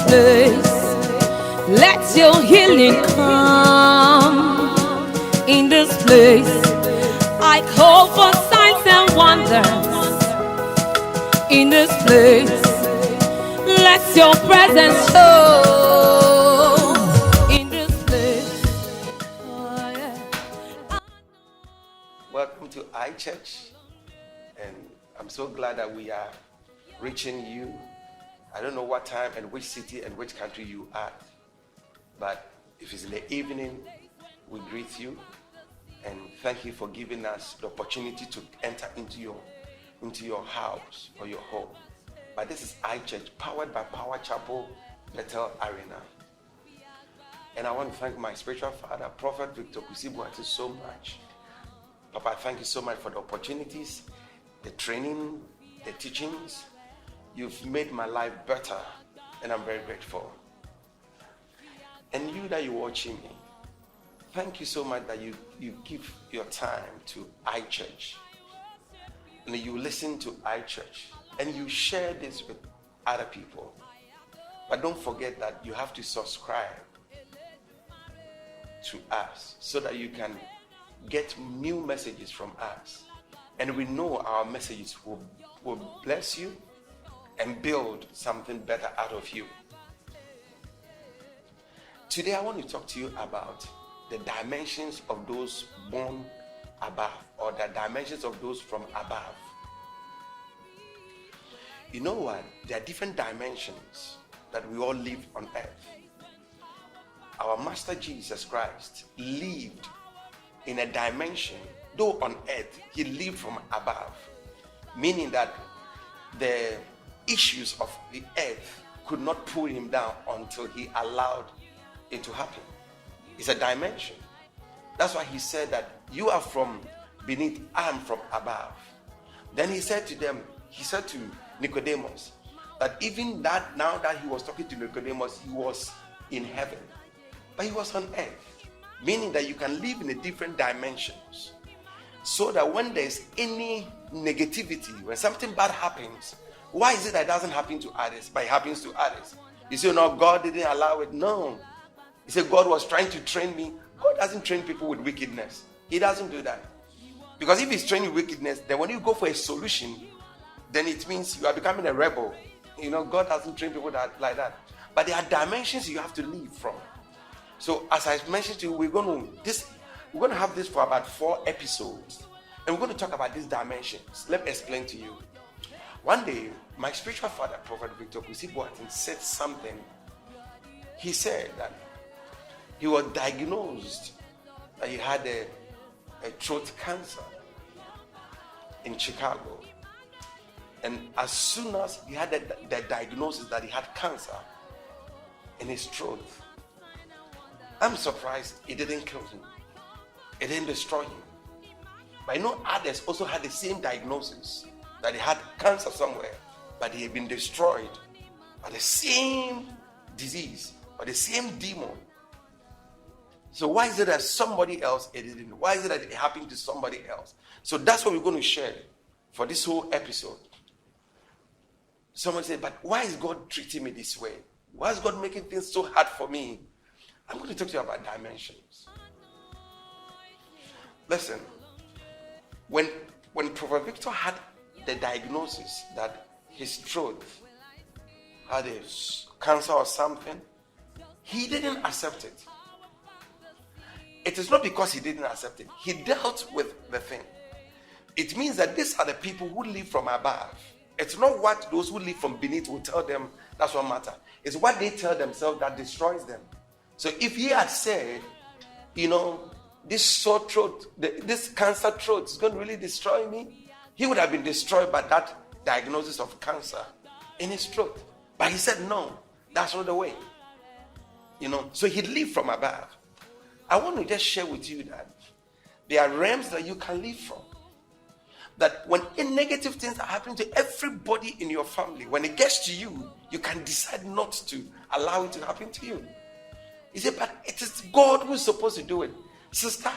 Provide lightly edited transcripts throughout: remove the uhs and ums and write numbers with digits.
place. Let your healing come in this place. I call for signs and wonders in this place. Let your presence show in this place. Oh, yeah. Welcome to iChurch, and I'm so glad that we are reaching you. I don't know what time and which city and which country you are, but if it's in the evening, we greet you and thank you for giving us the opportunity to enter into your house or your home. But this is iChurch, powered by Power Chapel, Bethel Arena. And I want to thank my spiritual father, Prophet Victor Kusibuati, so much. Papa, thank you so much for the opportunities, the training, the teachings. You've made my life better, and I'm very grateful. And you that you're watching me, thank you so much that you give your time to iChurch. And you listen to iChurch, and you share this with other people. But don't forget that you have to subscribe to us so that you can get new messages from us. And we know our messages will bless you and build something better out of you. Today I want to talk to you about the dimensions of those born above, or the dimensions of those from above. You know what? There are different dimensions that we all live on earth. Our Master Jesus Christ lived in a dimension, though on earth, he lived from above, meaning that the issues of the earth could not pull him down until he allowed it to happen. It's a dimension. That's why he said that you are from beneath, I am from above. Then he said to Nicodemus that even that, now that he was talking to Nicodemus, he was in heaven, but he was on earth, meaning that you can live in a different dimensions, so that when there's any negativity, when something bad happens, why is it that it doesn't happen to others, but it happens to others? You say, no, God didn't allow it. No. He said, God was trying to train me. God doesn't train people with wickedness. He doesn't do that. Because if he's training wickedness, then when you go for a solution, then it means you are becoming a rebel. You know, God doesn't train people like that. But there are dimensions you have to live from. So as I mentioned to you, we're going to have this for about 4 episodes. And we're going to talk about these dimensions. Let me explain to you. One day, my spiritual father, Prophet Victor Kusibuati, said something. He said that he was diagnosed that he had a throat cancer in Chicago. And as soon as he had the diagnosis that he had cancer in his throat, I'm surprised it didn't kill him. It didn't destroy him. But I know others also had the same diagnosis, that he had cancer somewhere, but he had been destroyed by the same disease, by the same demon. So why is it that somebody else it didn't? Why is it that it happened to somebody else? So that's what we're going to share for this whole episode. Someone said, but why is God treating me this way? Why is God making things so hard for me? I'm going to talk to you about dimensions. Listen, when Prophet Victor had the diagnosis that his throat had a cancer or something, he didn't accept it. It is not because he didn't accept it. He dealt with the thing. It means that these are the people who live from above. It's not what those who live from beneath will tell them that's what matters. It's what they tell themselves that destroys them. So if he had said, you know, this sore throat, this cancer throat is going to really destroy me, he would have been destroyed by that diagnosis of cancer in his throat. But he said, no, that's not the way. You know, so he lived from above. I want to just share with you that there are realms that you can live from. That when negative things are happening to everybody in your family, when it gets to you, you can decide not to allow it to happen to you. He said, but it is God who's supposed to do it. Sister,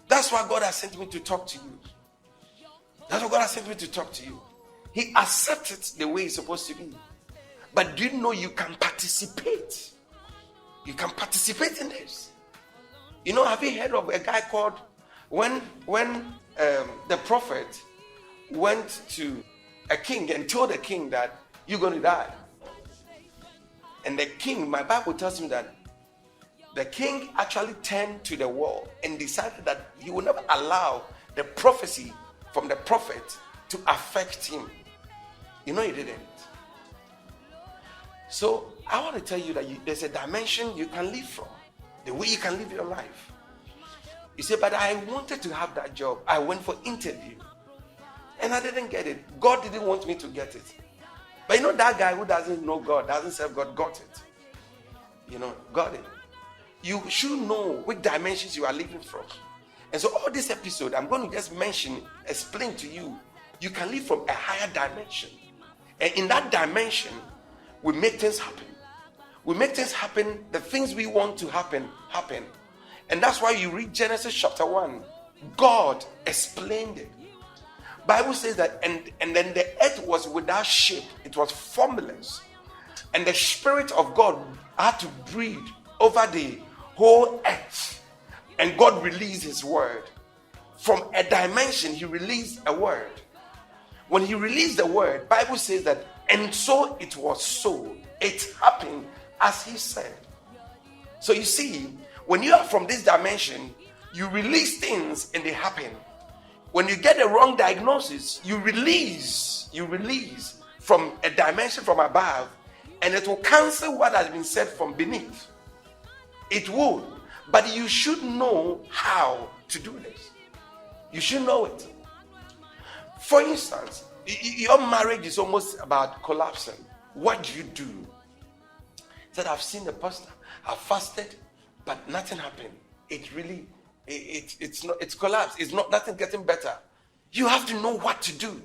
that's why God has sent me to talk to you. That's why God has sent me to talk to you. He accepts it the way it's supposed to be. But do you know you can participate? You can participate in this. You know, have you heard of a guy called, when the prophet went to a king and told the king that you're going to die. And the king, my Bible tells me that the king actually turned to the wall and decided that he would never allow the prophecy from the prophet to affect him. You know, he didn't. So I want to tell you that there's a dimension you can live from, the way you can live your life. You say, but I wanted to have that job. I went for interview and I didn't get it. God didn't want me to get it. But you know, that guy who doesn't know God, doesn't serve God, got it. You know, got it. You should know which dimensions you are living from. And so all this episode, I'm going to just explain to you, you can live from a higher dimension. And in that dimension, we make things happen. We make things happen, the things we want to happen. And that's why you read Genesis chapter 1. God explained it. Bible says that, and then the earth was without shape. It was formless. And the Spirit of God had to breathe over the whole earth. And God released his word. From a dimension, he released a word. When he released the word, Bible says that, and so it was so. It happened as he said. So you see, when you are from this dimension, you release things and they happen. When you get a wrong diagnosis, you release from a dimension from above, and it will cancel what has been said from beneath. It will. But you should know how to do this. You should know it. For instance, your marriage is almost about collapsing. What do you do? He said, I've seen the pastor, I've fasted, but nothing happened. It's collapsed. It's not nothing getting better. You have to know what to do.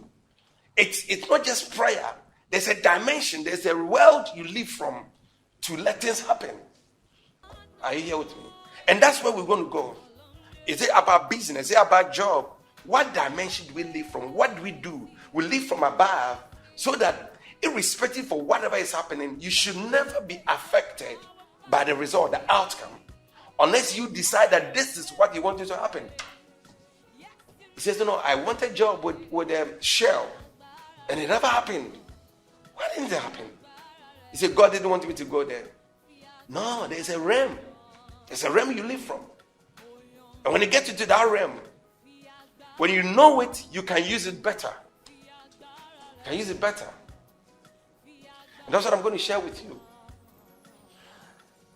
It's not just prayer. There's a dimension, there's a world you live from to let things happen. Are you here with me? And that's where we're going to go. Is it about business? Is it about job? What dimension do we live from? What do? We live from above, so that irrespective of whatever is happening, you should never be affected by the result, the outcome, unless you decide that this is what you wanted to happen. He says, no, I want a job with Shell, and it never happened. Why didn't it happen? He said, God didn't want me to go there. No, there's a realm. There's a realm you live from. And when you get into that realm, when you know it, you can use it better. You can use it better. And that's what I'm going to share with you.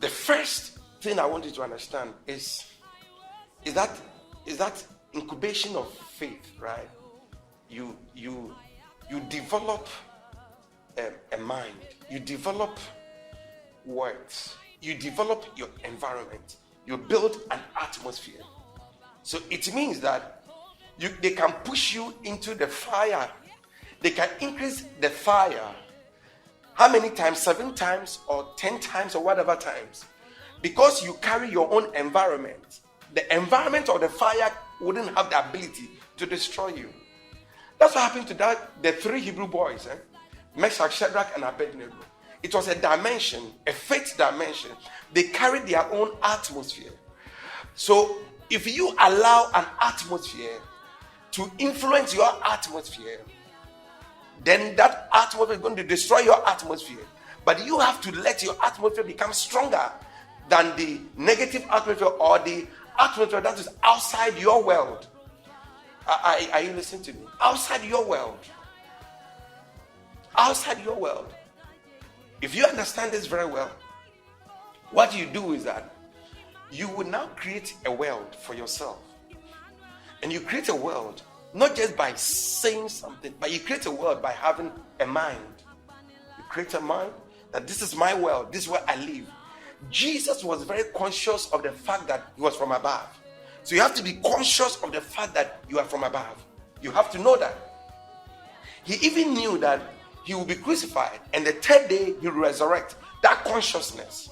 The first thing I want you to understand is that incubation of faith, right? You develop a mind. You develop words. You develop your environment. You build an atmosphere. So it means that they can push you into the fire. They can increase the fire. How many times? 7 times or 10 times or whatever times. Because you carry your own environment. The environment of the fire wouldn't have the ability to destroy you. That's what happened to the 3 Hebrew boys. Meshach, Shadrach, and Abednego. It was a dimension, a faith dimension. They carried their own atmosphere. So if you allow an atmosphere to influence your atmosphere, then that atmosphere is going to destroy your atmosphere. But you have to let your atmosphere become stronger than the negative atmosphere or the atmosphere that is outside your world. Are you listening to me? Outside your world. Outside your world. If you understand this very well, what you do is that you will now create a world for yourself. And you create a world not just by saying something, but you create a world by having a mind. You create a mind that this is my world, this is where I live. Jesus was very conscious of the fact that he was from above. So you have to be conscious of the fact that you are from above. You have to know that. He even knew that he will be crucified and the 3rd day he will resurrect. That consciousness.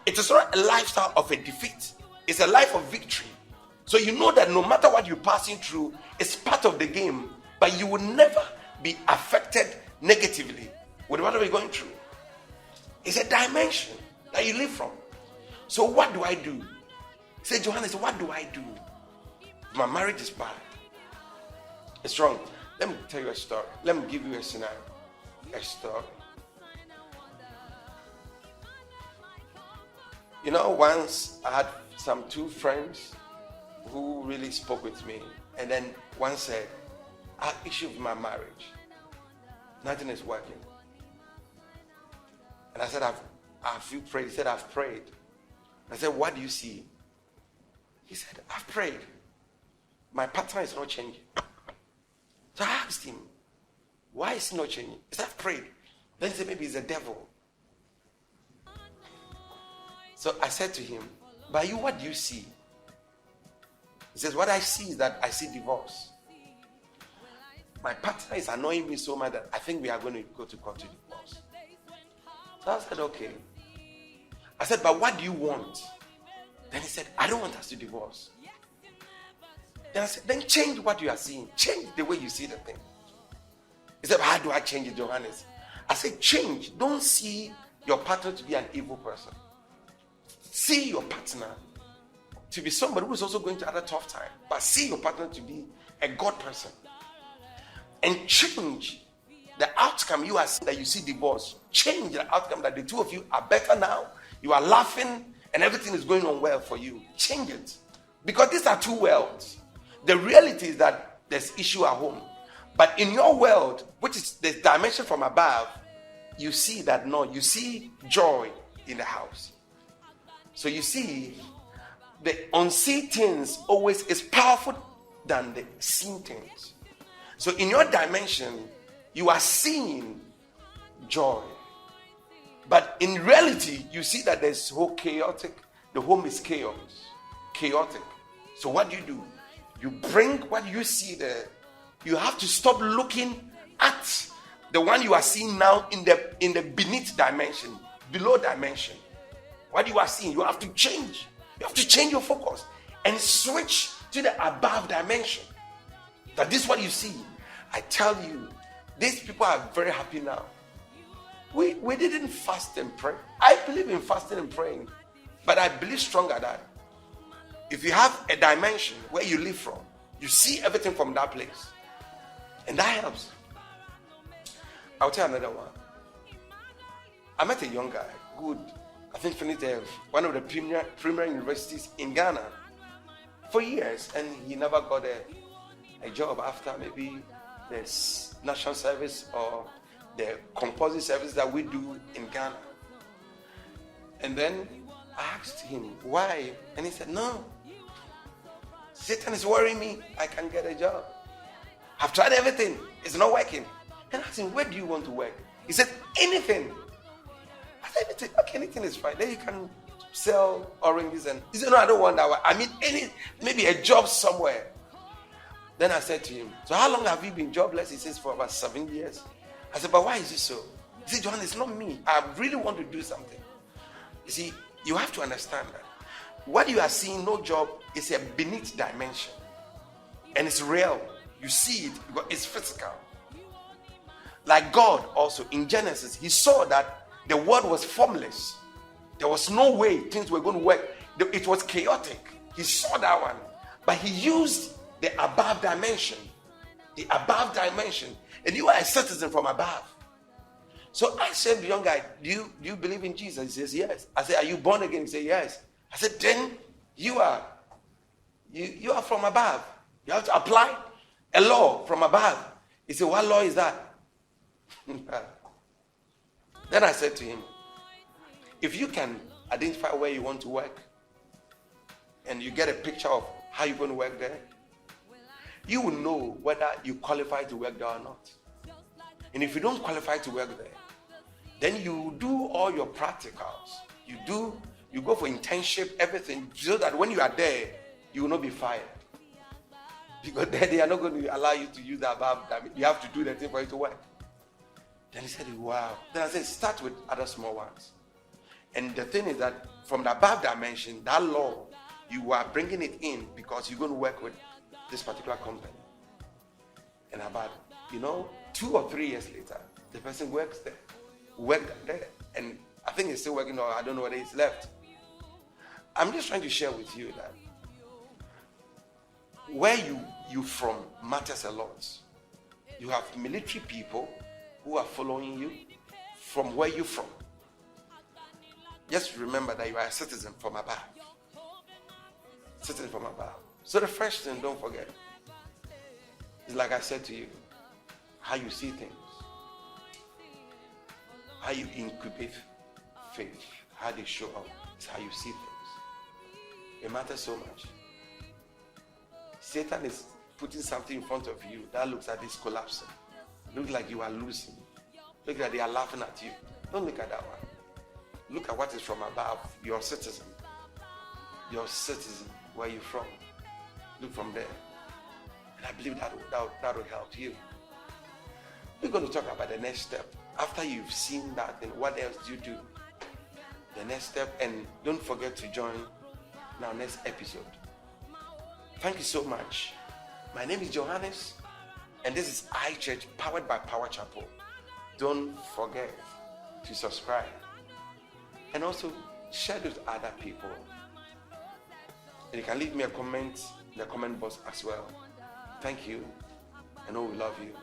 It is not a lifestyle of a defeat. It's a life of victory. So you know that no matter what you're passing through, it's part of the game. But you will never be affected negatively with whatever you're going through. It's a dimension that you live from. So what do I do? He said, Johannes, what do I do? My marriage is bad. It's wrong. Let me tell you a story. Let me give you a scenario. A story. You know, once I had some two friends who really spoke with me. And then one said, I have issue with my marriage. Nothing is working. And I said, have you prayed? He said, I've prayed. I said, what do you see? He said, I've prayed. My pattern is not changing. So I asked him, why is it not changing? He said, I've prayed. Then he said, maybe it's the devil. So I said to him, by you, what do you see? He says, what I see is that I see divorce. My partner is annoying me so much that I think we are going to go to court to divorce. So I said, okay. I said, but what do you want? Then he said, I don't want us to divorce. Then I said, then change what you are seeing. Change the way you see the thing. He said, how do I change it, Johannes? I said, change. Don't see your partner to be an evil person. See your partner to be somebody who is also going to other tough time. But see your partner to be a God person. And change the outcome you are seeing that you see divorce. Change the outcome that the two of you are better now. You are laughing and everything is going on well for you. Change it. Because these are two worlds. The reality is that there's issue at home. But in your world, which is the dimension from above, you see that no, you see joy in the house. So you see, the unseen things always is powerful than the seen things. So in your dimension, you are seeing joy. But in reality, you see that there's so chaotic. The home is chaos. Chaotic. So what do? You bring what you see there. You have to stop looking at the one you are seeing now in the beneath dimension, below dimension. What you are seeing, you have to change. You have to change your focus and switch to the above dimension. That this is what you see. I tell you, these people are very happy now. We didn't fast and pray. I believe in fasting and praying, but I believe stronger that if you have a dimension where you live from, you see everything from that place, and that helps. I'll tell you another one. I met a young guy, good. I think finished one of the premier universities in Ghana for years, and he never got a job after maybe the national service or the composite service that we do in Ghana. And then I asked him why, and he said, no, Satan is worrying me. I can't get a job. I've tried everything. It's not working. And I asked him, where do you want to work? He said, anything. I said, anything. Okay, anything is fine. Then you can sell oranges. And he said, no, I don't want that one. I mean, maybe a job somewhere. Then I said to him, so how long have you been jobless? He says, for about 7 years. I said, but why is it so? He said, John, it's not me. I really want to do something. You see, you have to understand that what you are seeing, no job, is a beneath dimension. And it's real. You see it because it's physical. Like God also, in Genesis, he saw that the world was formless. There was no way things were going to work. It was chaotic. He saw that one. But he used the above dimension. The above dimension. And you are a citizen from above. So I said to the young guy, do you believe in Jesus? He says, yes. I said, are you born again? He said, yes. I said, then you are from above. You have to apply a law from above. He said, what law is that? Then I said to him, if you can identify where you want to work and you get a picture of how you're going to work there, you will know whether you qualify to work there or not. And if you don't qualify to work there, then you do all your practicals. You go for internship, everything, so that when you are there, you will not be fired. Because then they are not going to allow you to use the above. You have to do the thing for you to work. Then he said, wow. Then I said, start with other small ones. And the thing is that from the above dimension, that law, you are bringing it in because you're going to work with this particular company. And about, 2 or 3 years later, the person worked there. And I think it's still working, or I don't know whether it's left. I'm just trying to share with you that where you from matters a lot. You have military people who are following you from where you're from. Just remember that you are a citizen from above. Citizen from above. So the first thing, don't forget, is like I said to you, how you see things, how you incubate faith, how they show up, is how you see things. It matters so much. Satan is putting something in front of you that looks like it's collapsing. Looks like you are losing. Look like they are laughing at you. Don't look at that one. Look at what is from above. Your citizen. Your citizen. Where you're from. Look from there. And I believe that will help you. We're going to talk about the next step. After you've seen that, then what else do you do? The next step. And don't forget to join our next episode. Thank you so much. My name is Johannes, and this is iChurch, powered by Power Chapel. Don't forget to subscribe and also share with other people. And you can leave me a comment in the comment box as well. Thank you, and we love you.